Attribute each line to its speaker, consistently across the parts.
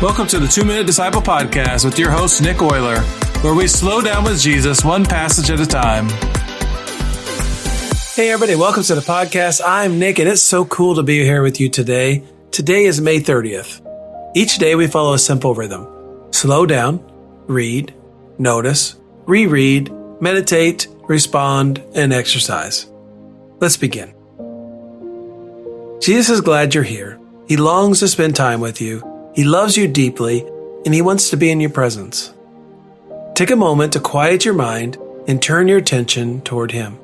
Speaker 1: Welcome to the 2-Minute Disciple Podcast with your host, Nick Euler, where we slow down with Jesus one passage at a time. Hey everybody, welcome to the podcast. I'm Nick, and it's so cool to be here with you today. Today is May 30th. Each day we follow a simple rhythm. Slow down, read, notice, reread, meditate, respond, and exercise. Let's begin. Jesus is glad you're here. He longs to spend time with you. He loves you deeply, and He wants to be in your presence. Take a moment to quiet your mind and turn your attention toward Him.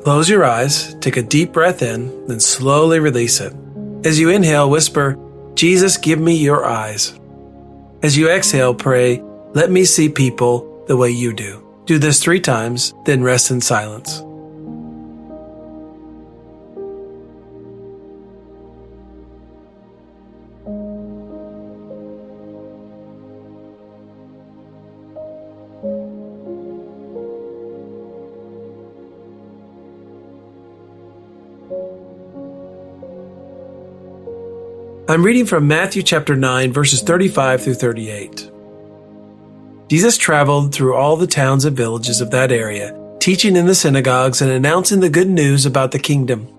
Speaker 1: Close your eyes, take a deep breath in, then slowly release it. As you inhale, whisper, "Jesus, give me your eyes." As you exhale, pray, "Let me see people the way you do." Do this 3 times, then rest in silence. I'm reading from Matthew chapter 9, verses 35 through 38. Jesus traveled through all the towns and villages of that area, teaching in the synagogues and announcing the good news about the kingdom.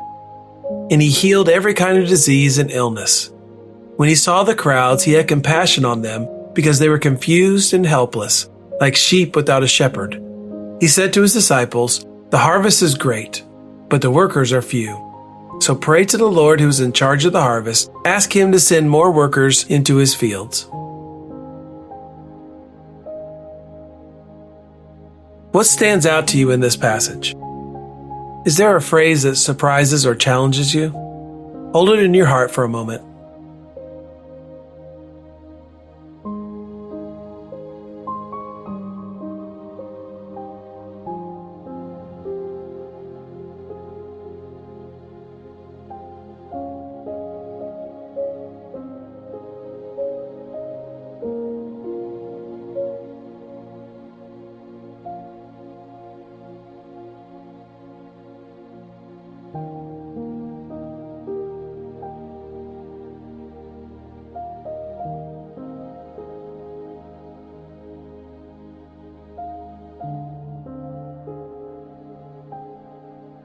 Speaker 1: And He healed every kind of disease and illness. When He saw the crowds, He had compassion on them because they were confused and helpless, like sheep without a shepherd. He said to His disciples, "The harvest is great, but the workers are few. So pray to the Lord who is in charge of the harvest. Ask Him to send more workers into His fields." What stands out to you in this passage? Is there a phrase that surprises or challenges you? Hold it in your heart for a moment.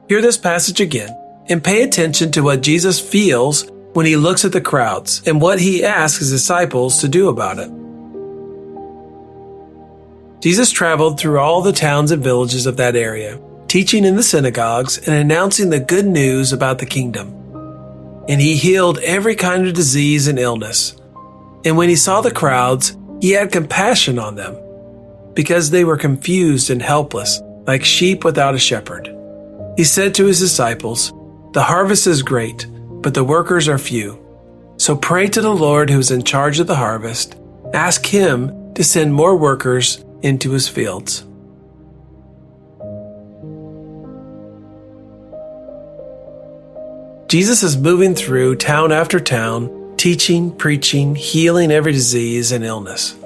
Speaker 1: Hear this passage again and pay attention to what Jesus feels when He looks at the crowds and what He asks His disciples to do about it. Jesus traveled through all the towns and villages of that area, teaching in the synagogues and announcing the good news about the kingdom. And He healed every kind of disease and illness. And when He saw the crowds, He had compassion on them because they were confused and helpless, like sheep without a shepherd. He said to His disciples, "The harvest is great, but the workers are few. So pray to the Lord who is in charge of the harvest. Ask Him to send more workers into His fields." Jesus is moving through town after town, teaching, preaching, healing every disease and illness.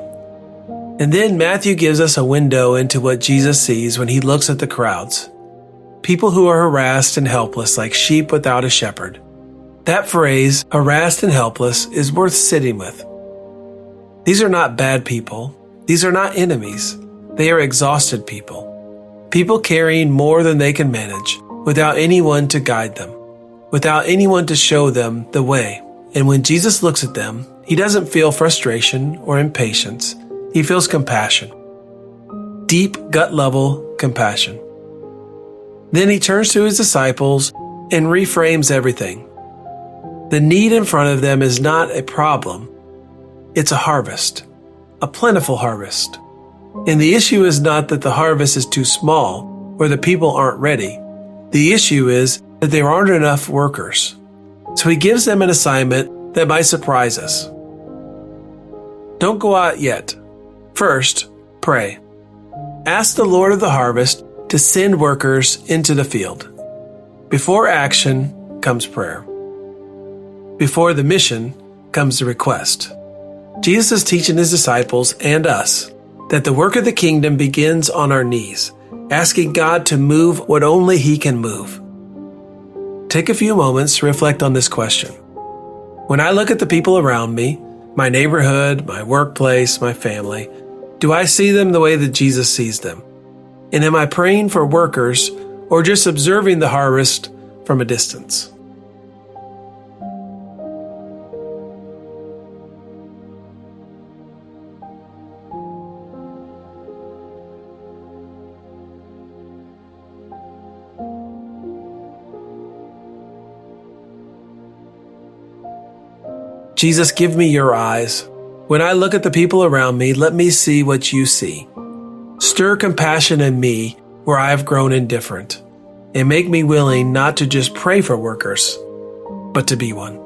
Speaker 1: And then Matthew gives us a window into what Jesus sees when He looks at the crowds. People who are harassed and helpless like sheep without a shepherd. That phrase, harassed and helpless, is worth sitting with. These are not bad people. These are not enemies. They are exhausted people. People carrying more than they can manage, without anyone to guide them, without anyone to show them the way. And when Jesus looks at them, He doesn't feel frustration or impatience. He feels compassion. Deep, gut-level compassion. Then He turns to His disciples and reframes everything. The need in front of them is not a problem. It's a harvest, a plentiful harvest. And the issue is not that the harvest is too small or the people aren't ready. The issue is that there aren't enough workers. So He gives them an assignment that might surprise us. Don't go out yet. First, pray. Ask the Lord of the harvest to send workers into the field. Before action comes prayer. Before the mission comes the request. Jesus is teaching his disciples and us that the work of the kingdom begins on our knees, asking God to move what only he can move. Take a few moments to reflect on this question. When I look at the people around me, my neighborhood, my workplace, my family, do I see them the way that Jesus sees them? And am I praying for workers or just observing the harvest from a distance? Jesus, give me your eyes. When I look at the people around me, let me see what you see. Stir compassion in me where I have grown indifferent, and make me willing not to just pray for workers, but to be one.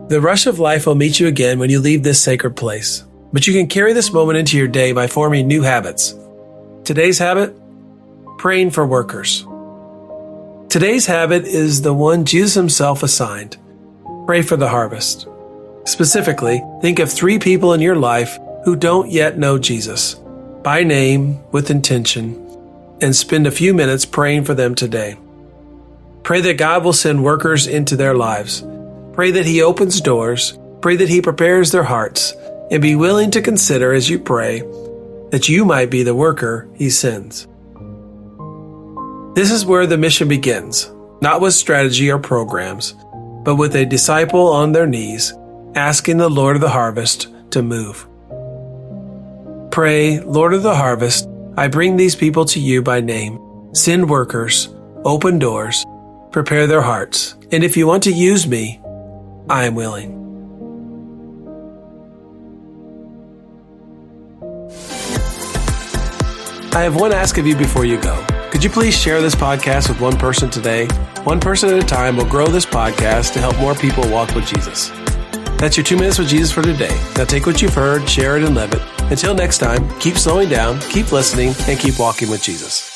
Speaker 1: The rush of life will meet you again when you leave this sacred place, but you can carry this moment into your day by forming new habits. Today's habit? Praying for workers. Today's habit is the one Jesus himself assigned. Pray for the harvest. Specifically, think of 3 people in your life who don't yet know Jesus, by name, with intention, and spend a few minutes praying for them today. Pray that God will send workers into their lives. Pray that he opens doors. Pray that he prepares their hearts, and be willing to consider as you pray that you might be the worker he sends. This is where the mission begins, not with strategy or programs, but with a disciple on their knees, asking the Lord of the harvest to move. Pray, Lord of the harvest, I bring these people to you by name. Send workers, open doors, prepare their hearts, and if you want to use me, I am willing. I have one ask of you before you go. Could you please share this podcast with one person today? One person at a time will grow this podcast to help more people walk with Jesus. That's your 2 minutes with Jesus for today. Now take what you've heard, share it, and live it. Until next time, keep slowing down, keep listening, and keep walking with Jesus.